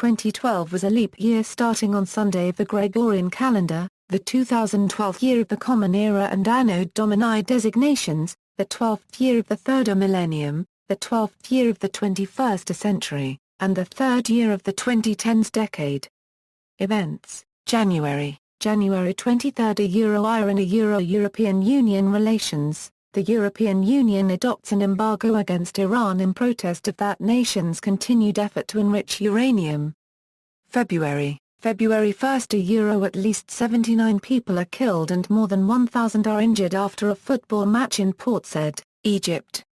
2012 was a leap year starting on Sunday of the Gregorian calendar, the 2012 year of the Common Era and Anno Domini designations, the 12th year of the third millennium, the 12th year of the 21st century, and the third year of the 2010s decade. Events: January 23rd, a Euro-IRA and a Euro-European Union relations. The European Union adopts an embargo against Iran in protest of that nation's continued effort to enrich uranium. February 1st, a Euro, at least 79 people are killed and more than 1,000 are injured after a football match in Port Said, Egypt.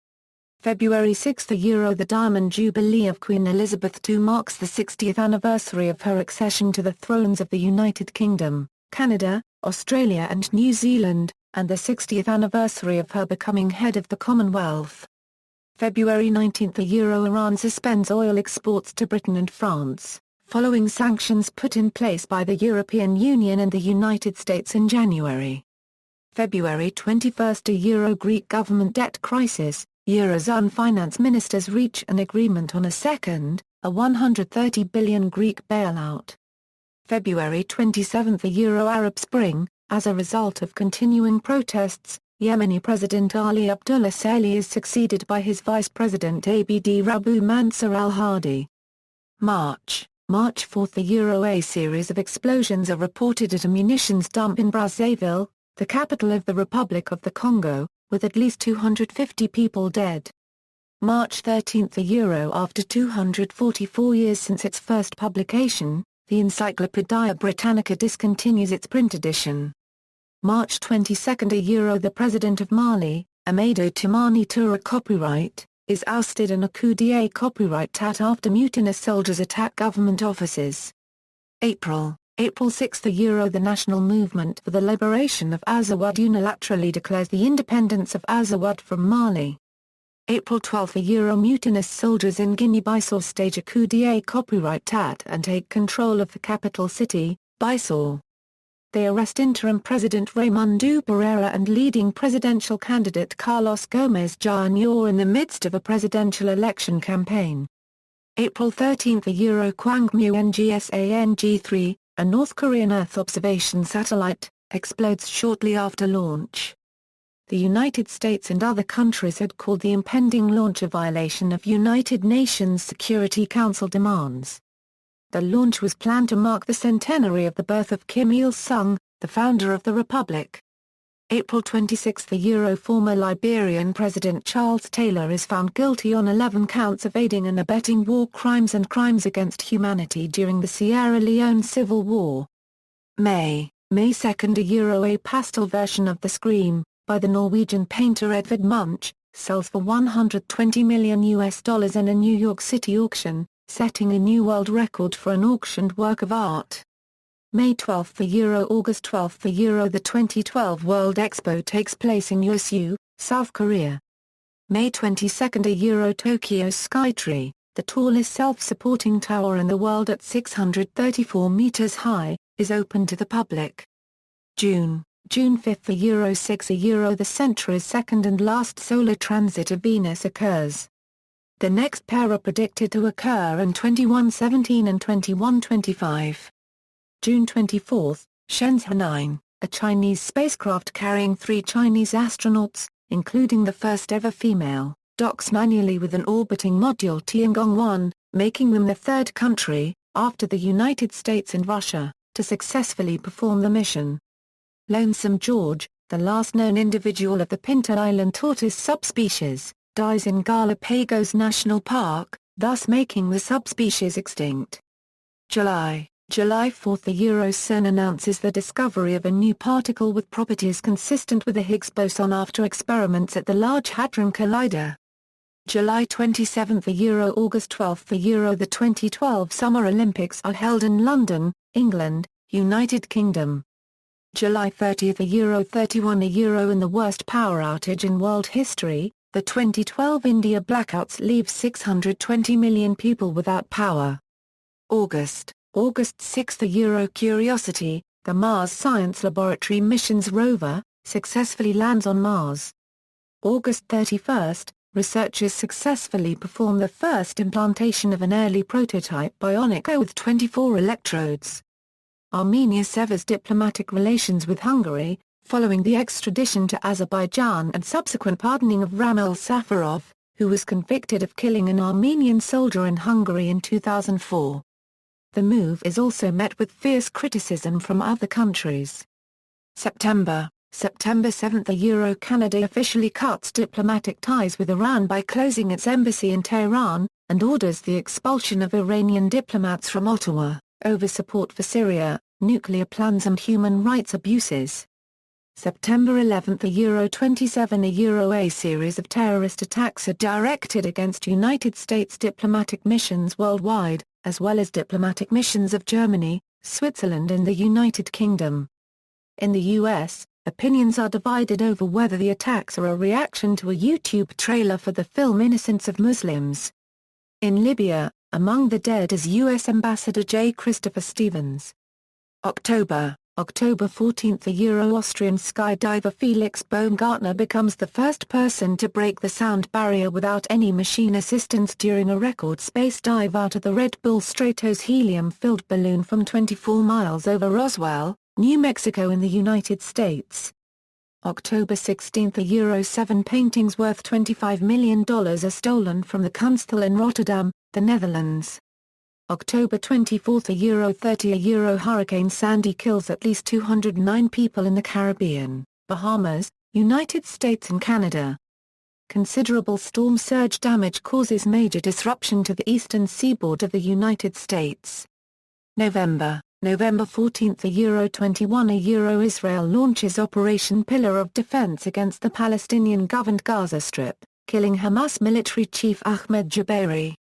February 6th, a Euro, the Diamond Jubilee of Queen Elizabeth II marks the 60th anniversary of her accession to the thrones of the United Kingdom, Canada, Australia and New Zealand, and the 60th anniversary of her becoming head of the Commonwealth. February 19th, a Euro, Iran suspends oil exports to Britain and France, following sanctions put in place by the European Union and the United States in January. February 21st, a Euro, Greek government debt crisis. Eurozone finance ministers reach an agreement on a second, a $130 billion Greek bailout. February 27th, a Euro, Arab Spring. As a result of continuing protests, Yemeni President Ali Abdullah Saleh is succeeded by his Vice President Abd Rabbu Mansur al-Hadi. March 4th, a Euro, a series of explosions are reported at a munitions dump in Brazzaville, the capital of the Republic of the Congo, with at least 250 people dead. March 13th, a Euro, after 244 years since its first publication, the Encyclopaedia Britannica discontinues its print edition. March 22nd, a Euro, the President of Mali, Amadou Toumani Touré, copyright, is ousted and a coup d'état copyright after mutinous soldiers attack government offices. April 6th, a Euro, the National Movement for the Liberation of Azawad unilaterally declares the independence of Azawad from Mali. April 12th, a Euro, mutinous soldiers in Guinea-Bissau stage a coup d'état copyright and take control of the capital city, Bissau. They arrest interim President Raimundo Pereira and leading presidential candidate Carlos Gomes Jr. in the midst of a presidential election campaign. April 13th, a Euro, Kwangmu NGSANG-3, a North Korean Earth observation satellite, explodes shortly after launch. The United States and other countries had called the impending launch a violation of United Nations Security Council demands. The launch was planned to mark the centenary of the birth of Kim Il-sung, the founder of the Republic. April 26th, a Euro, former Liberian President Charles Taylor is found guilty on 11 counts of aiding and abetting war crimes and crimes against humanity during the Sierra Leone Civil War. May 2nd, a Euro, a pastel version of The Scream, by the Norwegian painter Edvard Munch, sells for $120 million in a New York City auction, setting a new world record for an auctioned work of art. May 12th, a Euro, August 12th, a Euro, the 2012 World Expo takes place in Yeosu, South Korea. May 22nd, a Euro, Tokyo Skytree, the tallest self-supporting tower in the world at 634 meters high, is open to the public. June 5th, a Euro 6, a Euro, the century's second and last solar transit of Venus occurs. The next pair are predicted to occur in 2117 and 2125. June 24th, Shenzhou 9, a Chinese spacecraft carrying 3 Chinese astronauts, including the first ever female, docks manually with an orbiting module Tiangong-1, making them the third country, after the United States and Russia, to successfully perform the mission. Lonesome George, the last known individual of the Pinta Island tortoise subspecies, dies in Galapagos National Park, thus making the subspecies extinct. July 4th, the Euro, CERN announces the discovery of a new particle with properties consistent with the Higgs boson after experiments at the Large Hadron Collider. July 27th, the Euro, August 12th, the Euro, the 2012 Summer Olympics are held in London, England, United Kingdom. July 30th, a Euro 31, a Euro, in the worst power outage in world history, the 2012 India blackouts leave 620 million people without power. August 6th, the Euro, Curiosity, the Mars Science Laboratory mission's rover, successfully lands on Mars. August 31st, researchers successfully performed the first implantation of an early prototype bionic eye with 24 electrodes. Armenia severs diplomatic relations with Hungary, following the extradition to Azerbaijan and subsequent pardoning of Ramil Safarov, who was convicted of killing an Armenian soldier in Hungary in 2004. The move is also met with fierce criticism from other countries. September 7 – Canada officially cuts diplomatic ties with Iran by closing its embassy in Tehran, and orders the expulsion of Iranian diplomats from Ottawa, over support for Syria, nuclear plans and human rights abuses. September 11 – 27 A series of terrorist attacks are directed against United States diplomatic missions worldwide, as well as diplomatic missions of Germany, Switzerland and the United Kingdom. In the U.S., opinions are divided over whether the attacks are a reaction to a YouTube trailer for the film Innocence of Muslims. In Libya, among the dead is U.S. Ambassador J. Christopher Stevens. October 14 – Austrian skydiver Felix Baumgartner becomes the first person to break the sound barrier without any machine assistance during a record space dive out of the Red Bull Stratos helium-filled balloon from 24 miles over Roswell, New Mexico in the United States. October 16 – 7 paintings worth $25 million are stolen from the Kunsthal in Rotterdam, the Netherlands. October 24 – 30 Hurricane Sandy kills at least 209 people in the Caribbean, Bahamas, United States and Canada. Considerable storm surge damage causes major disruption to the eastern seaboard of the United States. November 14 – 21 Israel launches Operation Pillar of Defense against the Palestinian-governed Gaza Strip, killing Hamas military chief Ahmed Jabeiri.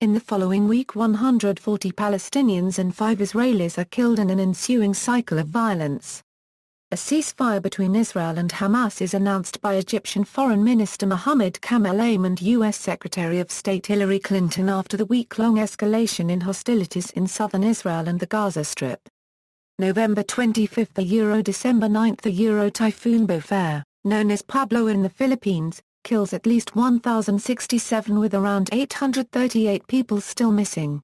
In the following week 140 Palestinians and 5 Israelis are killed in an ensuing cycle of violence. A ceasefire between Israel and Hamas is announced by Egyptian Foreign Minister Mohammed Kamel Aim and U.S. Secretary of State Hillary Clinton after the week-long escalation in hostilities in southern Israel and the Gaza Strip. November 25 – December 9 – Typhoon Bofar, known as Pablo in the Philippines, kills at least 1,067 with around 838 people still missing.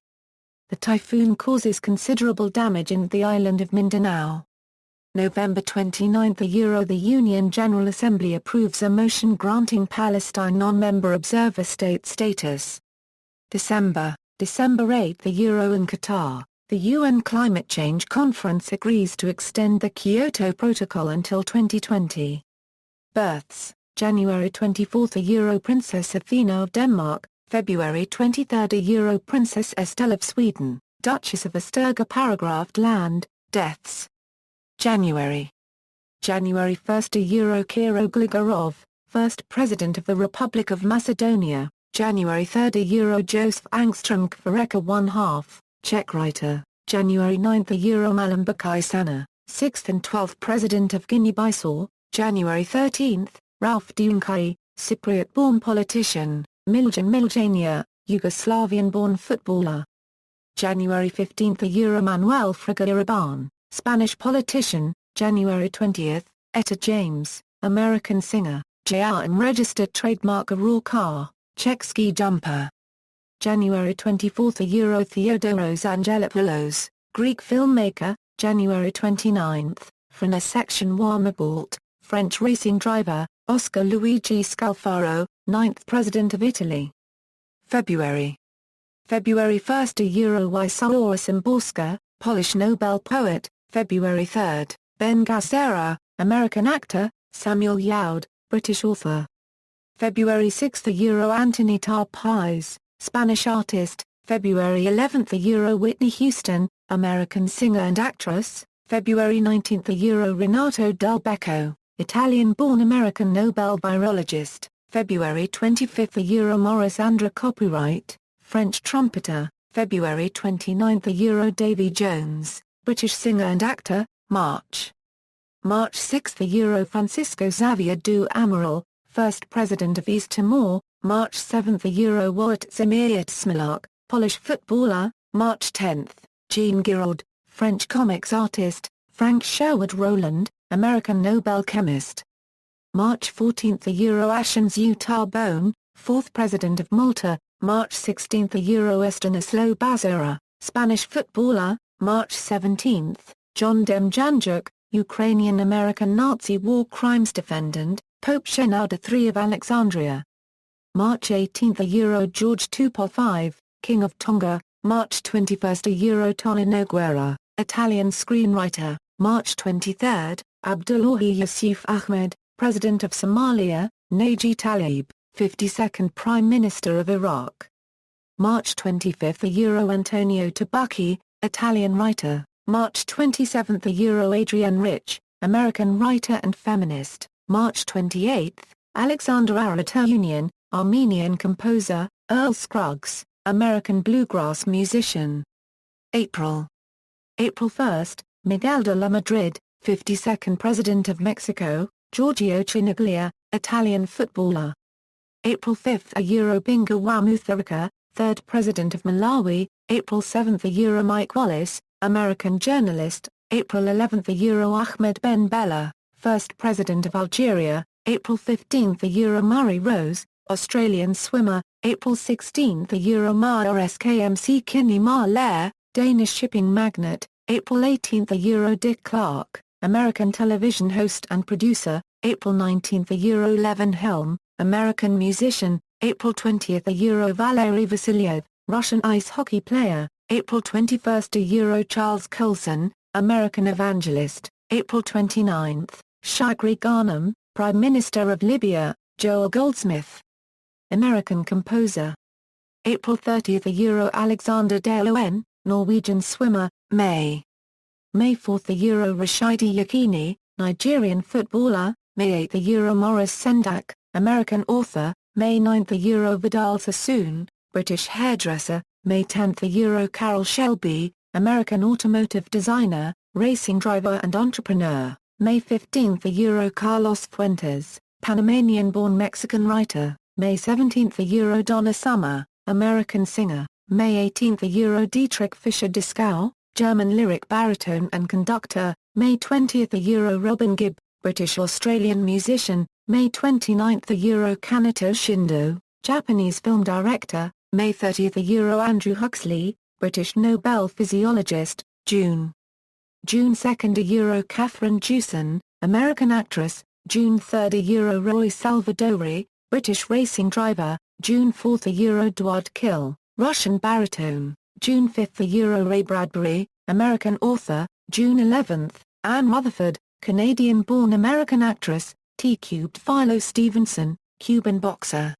The typhoon causes considerable damage in the island of Mindanao. November 29 – the Union General Assembly approves a motion granting Palestine non-member observer state status. December 8 – in Qatar, the UN Climate Change Conference agrees to extend the Kyoto Protocol until 2020. Births: January 24 – Princess Athena of Denmark, February 23 – Princess Estelle of Sweden, Duchess of Asturga Paragraphed land, deaths. January 1 – Kiro Gligorov, first President of the Republic of Macedonia, January 3 – Josef Angstrom Kvareka 1/2, Czech writer, January 9 – Malam Bakai Sana, 6th and 12th President of Guinea-Bissau, January 13 – Ralph Dunkai, Cypriot-born politician, Miljan Miljania, Yugoslavian-born footballer. January 15 – Manuel Fraga Iribarne, Spanish politician, January 20 – Etta James, American singer, JR and registered trademark a raw car, Czech ski jumper. January 24 – Theodoros Angelopoulos, Greek filmmaker, January 29 – Francesco Warmabalt, French racing driver, Oscar Luigi Scalfaro, 9th President of Italy. February 1 – Wisława Szymborska, Polish Nobel poet, February 3 – Ben Gazzara, American actor, Samuel Youde, British author. February 6 – Anthony Tarpais, Spanish artist, February 11 – Whitney Houston, American singer and actress, February 19 – Renato Del Becco, Italian-born American Nobel virologist, February 25 – Maurice Andre copyright, French trumpeter, February 29 – Davy Jones, British singer and actor, March 6 – Francisco Xavier do Amaral, first President of East Timor, March 7 – Wojciech Smolak, Polish footballer, March 10 – Jean Giraud, French comics artist, Frank Sherwood Rowland, American Nobel chemist. March 14 – Ashens Utah Bone, 4th President of Malta, March 16 – Stanislao Bazura, Spanish footballer, March 17 – John Demjanjuk, Ukrainian-American Nazi war crimes defendant, Pope Shenouda III of Alexandria. March 18 – George Tupou V, King of Tonga, March 21 – Tony Nogueira, Italian screenwriter, March 23 – Abdullahi Yusuf Ahmed, President of Somalia, Najib Talib, 52nd Prime Minister of Iraq. March 25 – Antonio Tabucchi, Italian writer, March 27 – Adrienne Rich, American writer and feminist, March 28 – Alexander Aratunian, Armenian composer, Earl Scruggs, American bluegrass musician. April 1 – Miguel de la Madrid, 52nd President of Mexico, Giorgio Chinaglia, Italian footballer. April 5 – Bingu wa Mutharika, 3rd President of Malawi, April 7 – Mike Wallace, American journalist, April 11 – Ahmed Ben Bella, 1st President of Algeria, April 15 – Murray Rose, Australian swimmer, April 16 – Ma Skmc Kinney Ma Lair, Danish shipping magnate, April 18 – Dick Clark, American television host and producer, April 19 – Levin Helm, American musician, April 20 – Valery Vasilyev, Russian ice hockey player, April 21 – Charles Colson, American evangelist, April 29 – Shagri Ghanem, Prime Minister of Libya, Joel Goldsmith, American composer. April 30 – Alexander Dale, Norwegian swimmer, May 4 – Rashidi Yekini, Nigerian footballer, May 8 – Morris Sendak, American author, May 9 – Vidal Sassoon, British hairdresser, May 10 – Carol Shelby, American automotive designer, racing driver and entrepreneur, May 15 – Carlos Fuentes, Panamanian-born Mexican writer, May 17 – Donna Summer, American singer, May 18 – Dietrich Fischer-Dieskau, German lyric baritone and conductor, May 20 – Robin Gibb, British-Australian musician, May 29 – Kaneto Shindo, Japanese film director, May 30 – Andrew Huxley, British Nobel physiologist, June 2 – Catherine Jewson, American actress, June 3 – Roy Salvadori, British racing driver, June 4 – Duard Kill, Russian baritone, June 5 – Ray Bradbury, American author, June 11 – Anne Rutherford, Canadian-born American actress, T-Cubed Philo Stevenson, Cuban boxer.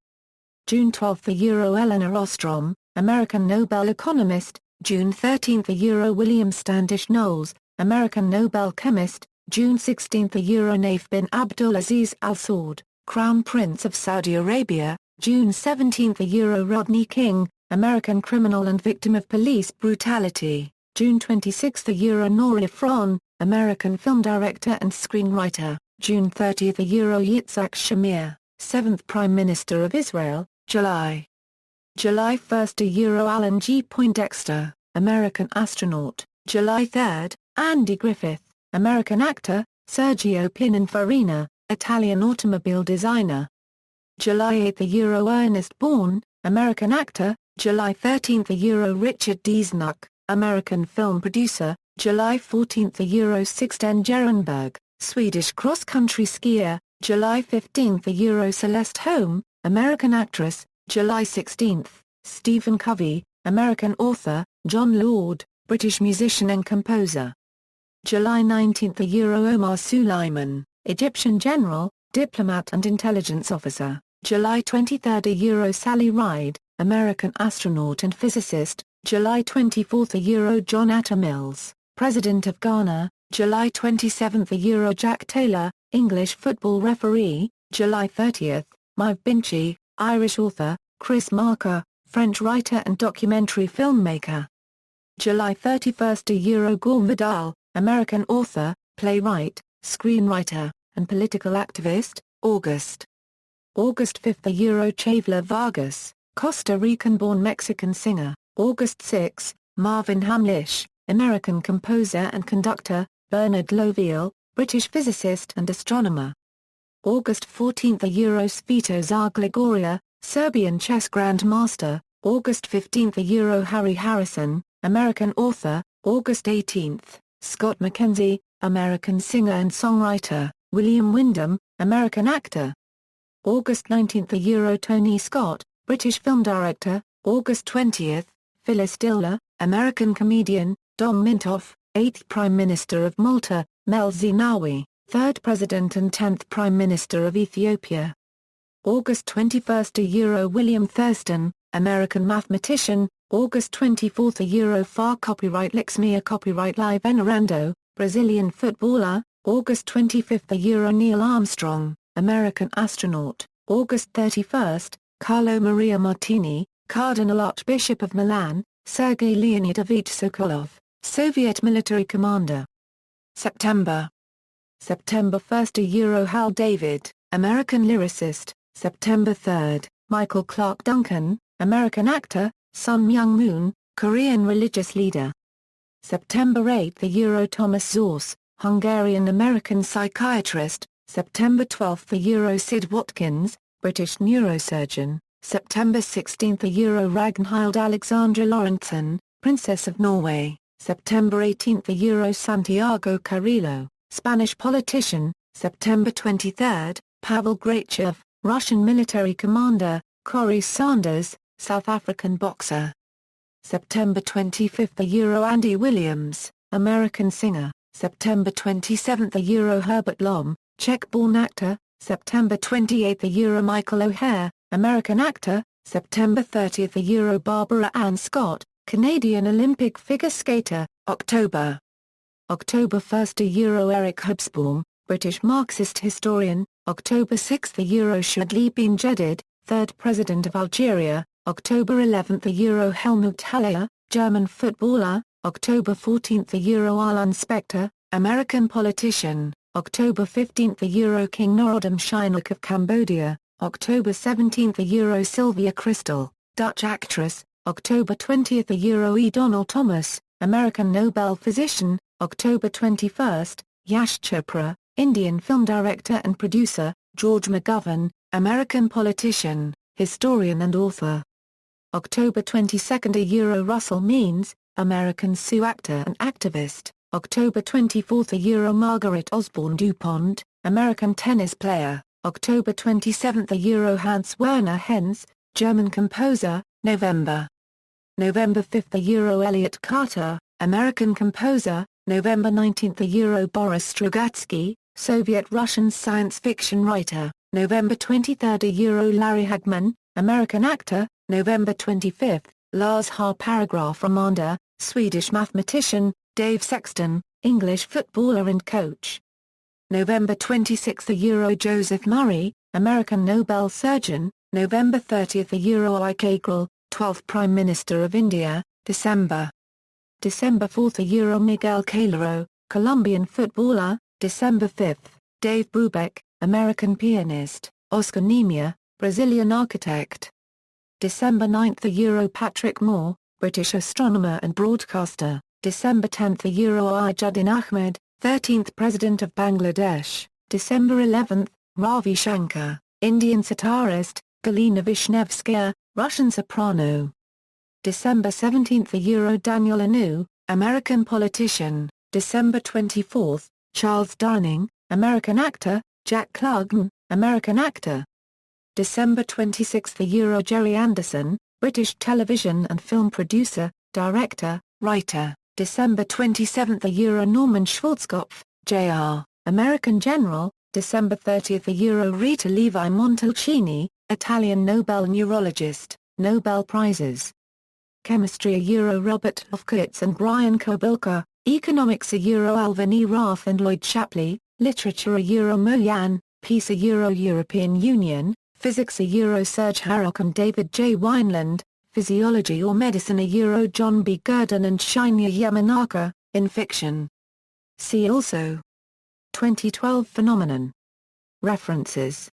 June 12 – Eleanor Ostrom, American Nobel economist, June 13 – William Standish Knowles, American Nobel chemist, June 16 – Naif bin Abdulaziz Al Saud, Crown Prince of Saudi Arabia, June 17 – Rodney King, American criminal and victim of police brutality, June 26 – Nora Ephron, American film director and screenwriter, June 30 – Yitzhak Shamir, 7th Prime Minister of Israel, July 1 – Alan G. Poindexter, American astronaut, July 3 – Andy Griffith, American actor, Sergio Pininfarina, Italian automobile designer. July 8 – Ernest Bourne, American actor, July 13 – Richard Diesnuck, American film producer, July 14 – Sixten Jerenberg, Swedish cross-country skier, July 15 – Celeste Holm, American actress, July 16 – Stephen Covey, American author, John Lord, British musician and composer. July 19 – Omar Suleiman, Egyptian general, diplomat and intelligence officer, July 23 – Sally Ride, American astronaut and physicist, July 24 – John Atta Mills, President of Ghana, July 27 – Jack Taylor, English football referee, July 30 – Maeve Binchy, Irish author, Chris Marker, French writer and documentary filmmaker. July 31 – Gorm Vidal, American author, playwright, screenwriter, and political activist, August 5 – Chavla Vargas, Costa Rican-born Mexican singer, August 6 – Marvin Hamlish, American composer and conductor, Bernard Loviel, British physicist and astronomer. August 14 – Sviatozar Gligorian, Serbian chess grandmaster, August 15 Euro Harry Harrison, American author, August 18, Scott McKenzie, American singer and songwriter, William Wyndham, American actor. August 19 Euro Tony Scott, British film director, August 20, Phyllis Diller, American comedian, Dom Mintoff, 8th Prime Minister of Malta, Mel Zenawi, 3rd President and 10th Prime Minister of Ethiopia. August 21 Euro William Thurston, American mathematician, August 24 Euro Far Copyright Lexmia Copyright Live Venerando, Brazilian footballer, August 25 Euro Neil Armstrong, American astronaut, August 31 Carlo Maria Martini, Cardinal Archbishop of Milan, Sergei Leonidovich Sokolov, Soviet military commander. September 1 Euro Hal David, American lyricist, September 3 Michael Clark Duncan, American actor, Sun Myung Moon, Korean religious leader. September 8 Euro Thomas Szasz, Hungarian-American psychiatrist, September 12 Euro Sid Watkins, British neurosurgeon, September 16 Euro Ragnhild Alexandra Lorentzen, Princess of Norway, September 18 Euro Santiago Carrillo, Spanish politician, September 23 Pavel Grachev, Russian military commander, Corrie Sanders, South African boxer. September 25 Euro Andy Williams, American singer, September 27 Euro Herbert Lom, Czech-born actor, September 28 Euro Michael O'Hare, American actor, September 30 Euro Barbara Ann Scott, Canadian Olympic figure skater, October 1 Euro Eric Hobsbawm, British Marxist historian, October 6 Euro Shadli bin Jedid, 3rd President of Algeria, October 11 Euro Helmut Haller, German footballer, October 14 Euro Alan Spector, American politician, October 15 Euro King Norodom Sihanouk of Cambodia, October 17 Euro Sylvia Crystal, Dutch actress, October 20 Euro E. Donald Thomas, American Nobel physician, October 21 Yash Chopra, Indian film director and producer, George McGovern, American politician, historian and author. October 22 Euro Russell Means, American Sioux actor and activist, October 24 Euro Margaret Osborne DuPont, American tennis player, October 27 Euro Hans Werner Henze, German composer, November 5 Euro Elliot Carter, American composer, November 19 Euro Boris Strugatsky, Soviet-Russian science fiction writer, November 23 Euro Larry Hagman, American actor, November 25 Lars Har Paragraph Romander, Swedish mathematician, Dave Sexton, English footballer and coach. November 26 Euro Joseph Murray, American Nobel surgeon, November 30 Euro I. Kegel, 12th Prime Minister of India, December 4 Euro Miguel Calero, Colombian footballer, December 5 Dave Brubeck, American pianist, Oscar Niemeyer, Brazilian architect. December 9 Euro Patrick Moore, British astronomer and broadcaster, December 10 Euro Ajaduddin Ahmed, 13th President of Bangladesh, December 11 Ravi Shankar, Indian sitarist, Galina Vishnevskaya, Russian soprano. December 17 Euro Daniel Anu, American politician, December 24 Charles Darning, American actor, Jack Klugman, American actor. December 26 Euro Jerry Anderson, British television and film producer, director, writer, December 27 Euro Norman Schwarzkopf, Jr., American general, December 30 Euro Rita Levi Montalcini, Italian Nobel neurologist, Nobel Prizes. Chemistry Euro Robert Lofkowitz and Brian Kobilka, Economics Euro Alvin E. Rath and Lloyd Shapley, Literature Euro Mo Yan, Peace Euro European Union, Physics Euro Serge Harrok and David J. Wineland, Physiology or Medicine Euro John B. Gurdon and Shinya Yamanaka, in fiction. See also 2012 phenomenon. References